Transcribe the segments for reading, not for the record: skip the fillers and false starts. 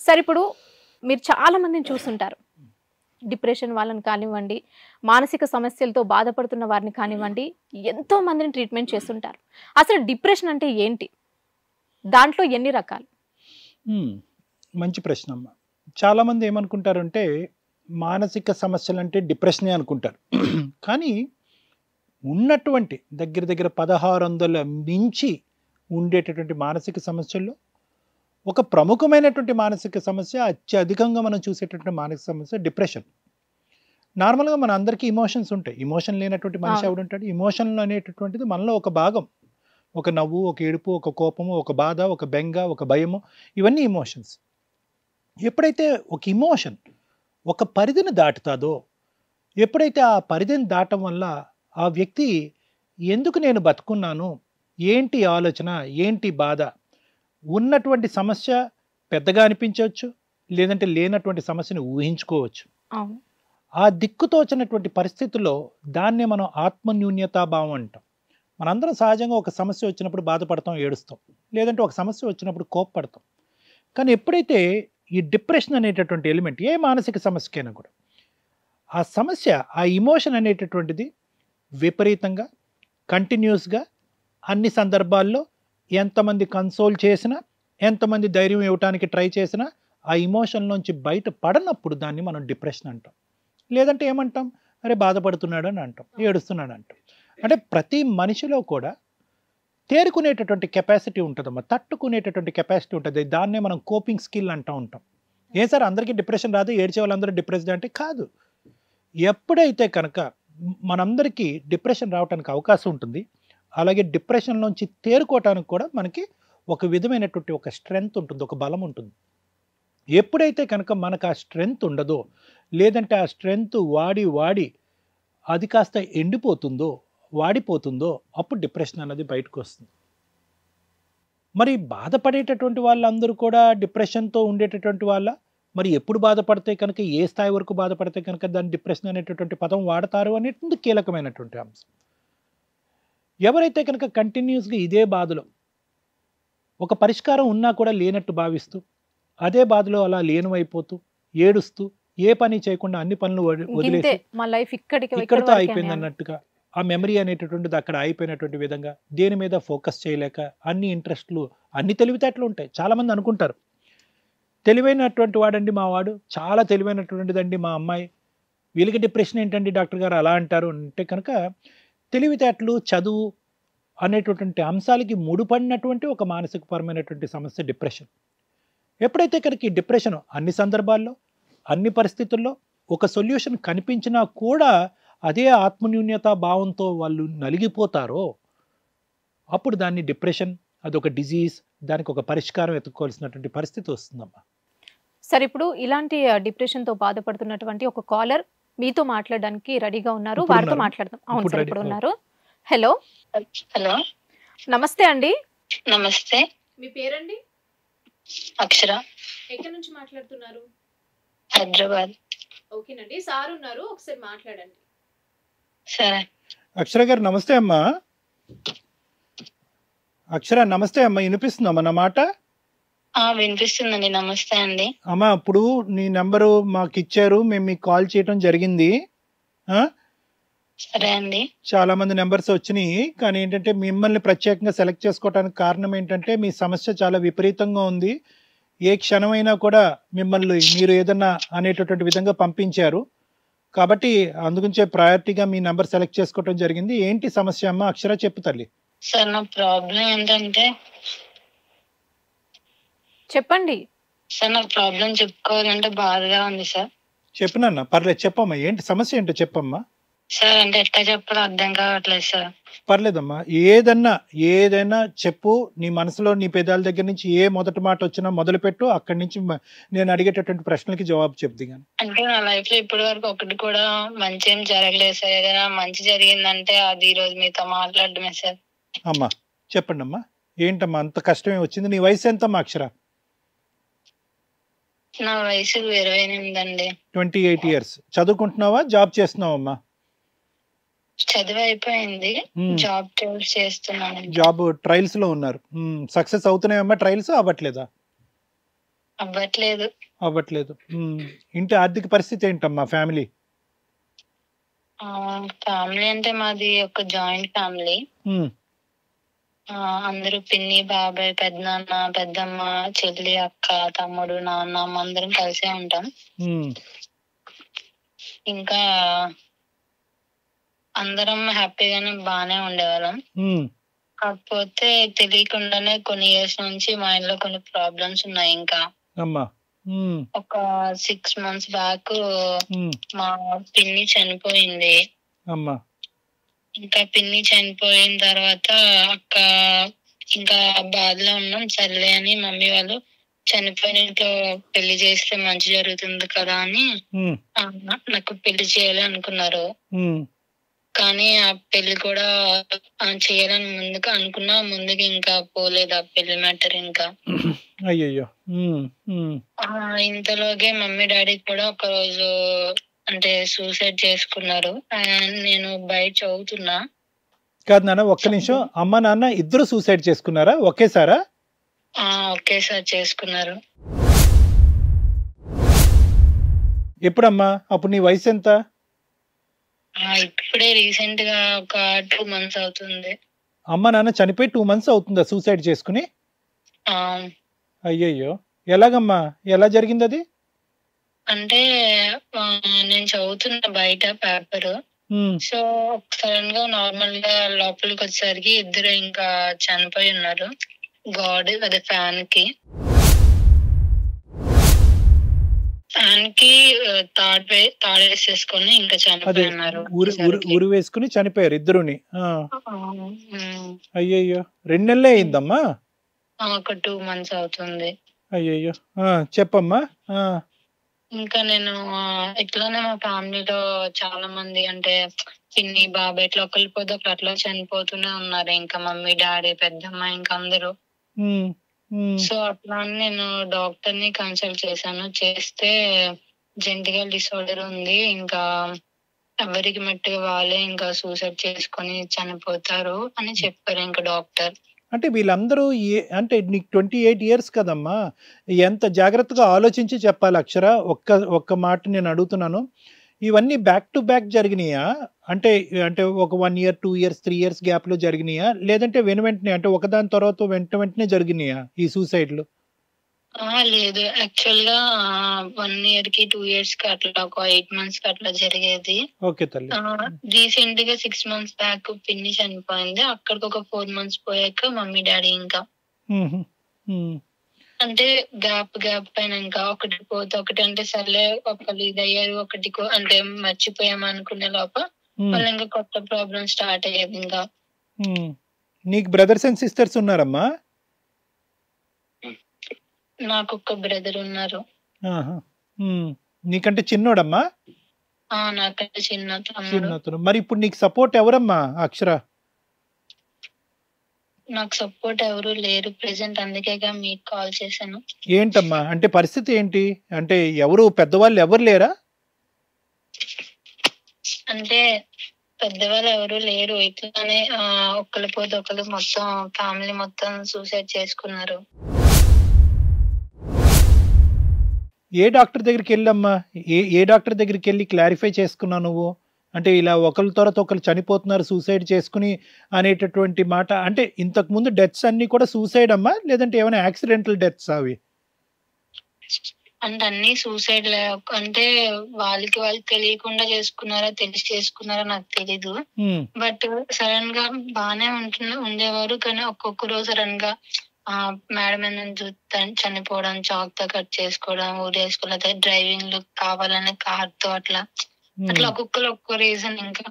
సరే ఇప్పుడు మీరు చాలా మందిని చూస్తుంటారు. డిప్రెషన్ వాళ్ళని కానివ్వండి, మానసిక సమస్యలతో బాధపడుతున్న వారిని కానివ్వండి, ఎంతో మందిని ట్రీట్మెంట్ చేస్తుంటారు. అసలు డిప్రెషన్ అంటే ఏంటి? దాంట్లో ఎన్ని రకాలు? హ్మ్. మంచి ప్రశ్న అమ్మ. చాలామంది ఏమనుకుంటారంటే, మానసిక సమస్యలంటే డిప్రెషనే అనుకుంటారు. కానీ ఉన్నటువంటి దగ్గర దగ్గర 1600 మించి ఉండేటటువంటి మానసిక సమస్యల్లో ఒక ప్రముఖమైనటువంటి మానసిక సమస్య, అత్యధికంగా మనం చూసేటటువంటి మానసిక సమస్య డిప్రెషన్. నార్మల్‌గా మన అందరికీ ఎమోషన్స్ ఉంటాయి. ఎమోషన్ లేనటువంటి మనిషి అవును. ఎవడుంటాడు? ఎమోషన్‌లు అనేటటువంటిది మనలో ఒక భాగం. ఒక నవ్వు, ఒక ఏడుపు, ఒక కోపము, ఒక బాధ, ఒక బెంగ, ఒక భయము, ఇవన్నీ ఎమోషన్స్. ఎప్పుడైతే ఒక ఎమోషన్ ఒక పరిధిని దాటుతాదో, ఎప్పుడైతే ఆ పరిధిని దాటం వల్ల ఆ వ్యక్తి ఎందుకు నేను బతుకున్నాను? ఏంటి ఆలోచన? ఏంటి బాధ? ఉన్నటువంటి సమస్య పెద్దగా అనిపించవచ్చు. లేదంటే లేనటువంటి సమస్యని ఊహించుకోవచ్చు. అవును. ఆ దిక్కుతోచనటువంటి పరిస్థితుల్లో దాన్నే మనం ఆత్మన్యూన్యతాభావం అంటాం. మనందరం సహజంగా ఒక సమస్య వచ్చినప్పుడు బాధపడతాం, ఏడుస్తాం. లేదంటే ఒక సమస్య వచ్చినప్పుడు కోప్పడతాం. కానీ ఎప్పుడైతే ఈ డిప్రెషన్ అనేటటువంటి ఎలిమెంట్ ఏ మానసిక సమస్యకైనా కూడా ఆ సమస్య, ఆ ఎమోషన్ అనేటటువంటిది విపరీతంగా కంటిన్యూస్‌గా అన్ని సందర్భాల్లో ఎంతమంది కన్సోల్ చేసినా, ఎంతమంది ధైర్యం ఇవ్వటానికి ట్రై చేసినా, ఆ ఎమోషన్‌లోంచి బయట పడనప్పుడు దాన్ని మనం డిప్రెషన్ అంటాం. లేదంటే ఏమంటాం? అరే బాధపడుతున్నాడు అని అంటాం. ఏడుస్తున్నాడు అంటాం. అంటే ప్రతి మనిషిలో కూడా తేరుకునేటటువంటి కెపాసిటీ ఉంటదమ్మా. తట్టుకునేటటువంటి కెపాసిటీ ఉంటది. దాన్నే మనం కోపింగ్ స్కిల్ అంటా ఉంటాం. ఏ సార్ అందరికీ డిప్రెషన్ రాదు, ఏడ్చే వాళ్ళందరూ డిప్రెస్డ్ అంటే కాదు. ఎప్పుడైతే కనుక మనందరికీ డిప్రెషన్ రావటానికి అవకాశం ఉంటుంది, అలాగే డిప్రెషన్ నుంచి తేరుకోవటానికి కూడా మనకి ఒక విధమైనటువంటి ఒక స్ట్రెంగ్త్ ఉంటుంది, ఒక బలం ఉంటుంది. ఎప్పుడైతే కనుక మనకు ఆ స్ట్రెంగ్త్ ఉండదో, లేదంటే ఆ స్ట్రెంగ్త్ వాడి వాడి అది కాస్త ఎండిపోతుందో, వాడిపోతుందో, అప్పుడు డిప్రెషన్ అనేది బయటకు వస్తుంది. మరి బాధపడేటటువంటి వాళ్ళందరూ కూడా డిప్రెషన్‌తో ఉండేటటువంటి వాళ్ళా? మరి ఎప్పుడు బాధపడితే కనుక, ఏ స్థాయి వరకు బాధపడితే కనుక దాన్ని డిప్రెషన్ అనేటటువంటి పదం వాడతారు అనేటువంటిది కీలకమైనటువంటి అంశం. ఎవరైతే కనుక కంటిన్యూస్‌గా ఇదే బాధలో, ఒక పరిష్కారం ఉన్నా కూడా లేనట్టు భావిస్తూ, అదే బాధలో అలా లీనమైపోతూ, ఏడుస్తూ, ఏ పని చేయకుండా అన్ని పనులు గింతే వదిలేసి మా లైఫ్ ఇక్కడికి ఇక్కడి ఇక్కడితో వరకే అని. అయిపోయిందన్నట్టుగా, ఆ మెమరీ అనేటటువంటిది అక్కడ అయిపోయినటువంటి విధంగా, దేని మీద ఫోకస్ చేయలేక, అన్ని ఇంట్రెస్ట్‌లు, అన్ని తెలివితేటలు ఉంటాయి. చాలామంది అనుకుంటారు, తెలివైనటువంటి వాడండి మా వాడు, చాలా తెలివైనటువంటిదండి మా అమ్మాయి, వీళ్ళకి డిప్రెషన్ ఏంటండి డాక్టర్ గారు అలా అంటారు అంటే కనుక, తెలివితేటలు, చదువు అనేటటువంటి అంశాలకి ముడిపడినటువంటి ఒక మానసికపరమైనటువంటి సమస్య డిప్రెషన్. ఎప్పుడైతే కనుక ఈ డిప్రెషన్ అన్ని సందర్భాల్లో, అన్ని పరిస్థితుల్లో ఒక సొల్యూషన్ కనిపించినా కూడా అదే ఆత్మన్యూన్యత భావంతో వాళ్ళు నలిగిపోతారో, అప్పుడు దాన్ని డిప్రెషన్, అదొక డిజీజ్, దానికి ఒక పరిష్కారం వెతుక్కోవాల్సినటువంటి పరిస్థితి వస్తుందమ్మా. సరే ఇప్పుడు ఇలాంటి డిప్రెషన్‌తో బాధపడుతున్నటువంటి ఒక కాలర్ మీతో మాట్లాడడానికి రెడీగా ఉన్నారు. ఇప్పుడు వారితో ఉన్నారు. మాట్లాడదాం. అవును ఇప్పుడు సార్, రెడీ. ఇప్పుడు ఓకే. ఉన్నారు. హలో. హలో, నమస్తే అండి. నమస్తే. మీ పేరండి? అక్షర, ఎక్కడి నుంచి మాట్లాడుతున్నారు? హైదరాబాద్. ఓకేనండి. సార్ ఉన్నారు, ఒకసారి మాట్లాడండి. సరే. అక్షర గారు నమస్తే అమ్మా. అక్షర నమస్తే అమ్మా, వినిపిస్తుందమ్మా నా మాట? వినిపిస్తుందండి. నమస్తే అండి. అమ్మా, ఇప్పుడు నీ నెంబరు మాకు ఇచ్చారు, మేము మీకు కాల్ చేయడం జరిగింది. ఆ? సరే అండి. చాలా మంది నెంబర్స్ వచ్చినాయి, కానీ ఏంటంటే మిమ్మల్ని ప్రత్యేకంగా సెలెక్ట్ చేసుకోవడానికి కారణం ఏంటంటే మీ సమస్య చాలా విపరీతంగా ఉంది. ఏ క్షణమైనా కూడా మిమ్మల్ని మీరు ఏదన్నా అనేటటువంటి విధంగా పంపించారు. కాబట్టి అందుగురించే ప్రయారిటీగా మీ నెంబర్ సెలెక్ట్ చేసుకోవడం జరిగింది. ఏంటి సమస్య అమ్మా? అక్షర చెప్పు తల్లి. సార్, నా ప్రాబ్లం ఏంటంటే, చెప్పండి. సార్ నా ప్రాబ్లం చెప్పుకోవాలంటే బాధగా ఉంది సార్. చెప్పినన్నా పర్లేదు, చెప్పమ్మా. ఏంటి సమస్య ఏంటో చెప్పమ్మా. సార్ అంటే ఎట్లా చెప్పాలో అర్థం కావట్లేదు సార్. పర్లేదమ్మా, ఏదైనా చెప్పు. నీ మనసులో నీ పెదాల దగ్గర నుంచి ఏ మొదటి మాట వచ్చినా మొదలుపెట్టు. అక్కడి నుంచి నేను అడిగేటటువంటి ప్రశ్నలకి జవాబు చెప్ది. కానీ అంటే నా లైఫ్ లో ఇప్పటి వరకు ఒకటి కూడా మంచి ఏం జరగలేదు సార్. ఏదైనా మంచి జరిగిందంటే అది ఈ రోజు మీతో మాట్లాడడమే సార్. అమ్మా చెప్పండి అమ్మా, ఏంటమ్మా అంత కష్టమే వచ్చింది? నీ వయసు ఎంతమ్మా అక్షర? నా వయసు 28 అండి. 28 years. చదువుకుంటున్నావా, జాబ్ చేస్తున్నావమ్మా? చదువు అయిపోయింది, జాబ్ చేస్తున్నాను. జాబ్ ట్రయల్స్ లో ఉన్నారు. సక్సెస్ అవుతున్నాయమ్మా ట్రయల్స్? అవ్వట్లేదా? అవ్వట్లేదు. అవ్వట్లేదు. ఇంటి ఆర్థిక పరిస్థితి ఏంటమ్మా ఫ్యామిలీ? ఫ్యామిలీ అంటే మాది ఒక జాయింట్ ఫ్యామిలీ. అందరూ పిన్ని, బాబాయ్, పెద్దనాన్న, పెద్దమ్మ, చెల్లి, అక్క, తమ్ముడు, నాన్న అందరం కలిసే ఉంటాం. ఇంకా అందరం హ్యాపీగానే బానే ఉండేవాళ్ళం. కాకపోతే తెలియకుండానే కొన్ని ఇయర్స్ నుంచి మా ఇంట్లో కొన్ని ప్రాబ్లమ్స్ ఉన్నాయి. ఇంకా ఒక 6 months బ్యాక్ మా పిన్ని చనిపోయింది. ఇంకా పిన్ని చనిపోయిన తర్వాత అక్క ఇంకా బాధలో ఉన్నాం. సర్లే అని మమ్మీ వాళ్ళు చనిపోయిన ఇంట్లో పెళ్లి చేస్తే మంచి జరుగుతుంది కదా అని నాకు పెళ్లి చేయాలి అనుకున్నారు. కానీ ఆ పెళ్లి కూడా చేయాలని ముందుకు అనుకున్నా, ముందుకు ఇంకా పోలేదు ఆ పెళ్లి మ్యాటర్. ఇంకా అయ్యో ఇంతలోగే మమ్మీ డాడీ కూడా ఒక రోజు అంటే సూసైడ్ చేసుకున్నారు. నేను బయట చదువుతున్నా. కాదు నాన్న, ఒక్క నిమిషం. అమ్మ నాన్న ఇద్దరు సూసైడ్ చేసుకున్నారా ఒకేసారా? ఒకేసారి చేసుకున్నారు. ఎప్పుడమ్మా? అప్పుడు నీ వయసు ఎంత? ఇప్పుడే రీసెంట్ గా ఒక 2 months అవుతుంది. అమ్మ నాన్న చనిపోయి 2 months అవుతుందా సూసైడ్ చేసుకుని? అయ్యయ్యో, ఎలాగమ్మా? ఎలా జరిగింది అది? అంటే నేను చదువుతున్న బయట పేపర్. సో సడన్ గా నార్మల్ గా లోపలికి వచ్చేసరికి ఇద్దరు ఇంకా చనిపోయి ఉన్నారు. గాడ్ అదే ఫ్యాన్ కి తాడేసేసుకొని ఇంకా చనిపోయి ఉన్నారు. ఊరు వేసుకుని చనిపోయారు ఇద్దరుని. అయ్యయ్యో, 2 నెలలే అయిందమ్మా? ఒక 2 months అవుతుంది. అయ్యయ్యో, చెప్పమ్మా. ఇంకా నేను ఇట్లానే మా ఫ్యామిలీలో చాలా మంది అంటే పిన్ని, బాబాయ్ ఇట్లా ఒకరి పోతే ఒకరు అట్లా చనిపోతూనే ఉన్నారు. ఇంకా మమ్మీ, డాడీ, పెద్దమ్మ ఇంకా అందరూ. సో అట్లా నేను డాక్టర్ ని కన్సల్ట్ చేశాను. చేస్తే జెనెటికల్ డిసార్డర్ ఉంది, ఇంకా ఎవరికి మట్టుగా వాళ్ళే ఇంకా సూసైడ్ చేసుకొని చనిపోతారు అని చెప్పారు ఇంకా డాక్టర్. అంటే వీళ్ళందరూ అంటే నీకు 28 years కదమ్మా, ఎంత జాగ్రత్తగా ఆలోచించి చెప్పాలి అక్షర. ఒక్క మాట నేను అడుగుతున్నాను, ఇవన్నీ బ్యాక్ టు బ్యాక్ జరిగినాయా? అంటే ఒక 1 year 2 years 3 years గ్యాప్ లో జరిగినాయా, లేదంటే వెంటనే అంటే ఒకదాని తర్వాత వెంటనే జరిగినాయా ఈ సూసైడ్లు? లేదు, యాక్చువల్ గా 1 year కి 2 years కి అట్లా ఒక 8 months కి అట్లా జరిగేది. ఓకే తల్లి. రీసెంట్ గా 6 months బ్యాక్ పిన్ని చనిపోయింది. అక్కడికి ఒక 4 months పోయాక మమ్మీ డాడీ ఇంకా అంటే గ్యాప్ పైన ఇంకా ఒకటి పోతే ఒకటి అంటే సర్లే ఒకళ్ళు ఇదయ్యారు, ఒకటి అంటే మర్చిపోయాము అనుకునే లోప వాళ్ళు ఇంకా కొత్త ప్రాబ్లం స్టార్ట్ అయ్యేది. ఇంకా నీకు బ్రదర్స్ అండ్ సిస్టర్స్ ఉన్నారమ్మా? నాకు ఒక బ్రదర్ ఉన్నారు. నీకంటే చిన్నోడమ్మా? నాకంటే చిన్న తమ్ముడు. మరి ఇప్పుడు నీకు సపోర్ట్ ఎవరమ్మా అక్షర? నాకు సపోర్ట్ ఎవరు లేరు ప్రెసెంట్, అందుకేగా మీకు కాల్ చేశాను. ఏంటమ్మా అంటే పరిస్థితి ఏంటి? అంటే ఎవరు పెద్దవాళ్ళు ఎవరు లేరా? అంటే పెద్దవాళ్ళు ఎవరు లేరు, ఇట్లానే ఒకళ్ళు పోతే ఒకళ్ళు మొత్తం ఫ్యామిలీ మొత్తం సూసైడ్ చేసుకున్నారు. ఏ డాక్టర్ దగ్గరికి వెళ్ళమ్మా? ఏ డాక్టర్ దగ్గరికి వెళ్ళి క్లారిఫై చేసుకున్నావు నువ్వు? అంటే ఇలా ఒకరి తర్వాత ఒకరు చనిపోతున్నారు సూసైడ్ చేసుకుని అనేటటువంటి మాట. అంటే ఇంతకు ముందు డెత్స్ అన్ని కూడా సూసైడ్ అమ్మా, లేదంటే ఏమైనా యాక్సిడెంటల్ డెత్స్ అవి? అంటే అన్ని సూసైడ్. అంటే వాళ్ళకి వాళ్ళు తెలియకుండా చేసుకున్నారా తెలిసి చేసుకున్నారా నాకు తెలీదు. బట్ సడన్ గా బానే ఉండేవారు, కానీ ఒక్కొక్క రోజు సడన్ గా మేడం చనిపోవడం, చాక్ తో కట్ చేసుకోవడం, ఊరేసుకోవడం, డ్రైవింగ్ కావాలనే కార్ తో అట్లా ఒక్కొక్కరు ఒక్కో రీజన్. ఇంకా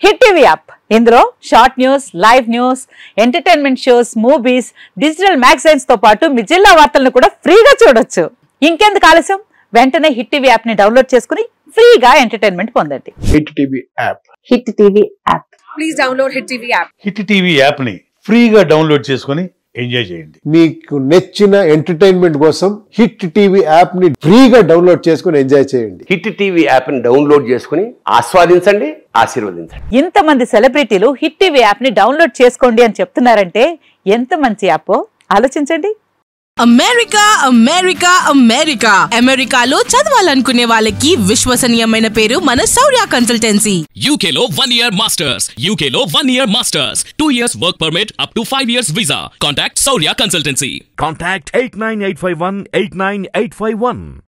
హిట్ టీవీ యాప్, ఇందులో short news, live news, entertainment shows, movies, digital magazines తో పాటు మీ జిల్లా వార్తలను కూడా ఫ్రీగా చూడొచ్చు. ఇంకెందుకు ఆలస్యం, వెంటనే హిట్ టీవీ యాప్ ని డౌన్లోడ్ చేసుకుని ఫ్రీగా ఎంటర్టైన్మెంట్ పొందండి. Hit TV app. Hit TV app. Please download hit TV app. Hit TV app ని ఫ్రీగా డౌన్లోడ్ చేసుకుని ఎంజాయ్ చేయండి. మీకు నచ్చిన ఎంటర్టైన్మెంట్ కోసం హిట్ టీవీ యాప్ ని ఫ్రీగా డౌన్లోడ్ చేసుకుని ఎంజాయ్ చేయండి. హిట్ టీవీ యాప్ ని డౌన్లోడ్ చేసుకుని ఆస్వాదించండి, ఆశీర్వదించండి. ఇంతమంది సెలబ్రిటీలు హిట్ టీవీ యాప్ ని డౌన్లోడ్ చేసుకోండి అని చెప్తున్నారంటే ఎంత మంచి యాప్. ఆలోచించండి. అమెరికా అమెరికా అమెరికా అమెరికాలో చదవాలనుకునే వాళ్ళకి విశ్వసనీయమైన పేరు మన శౌర్య కన్సల్టెన్సీ. UK లో 1 year masters, UK లో 1 year masters, 2 years work permit up to 5 years visa. Contact Saurya Consultancy. Contact 89851 89851.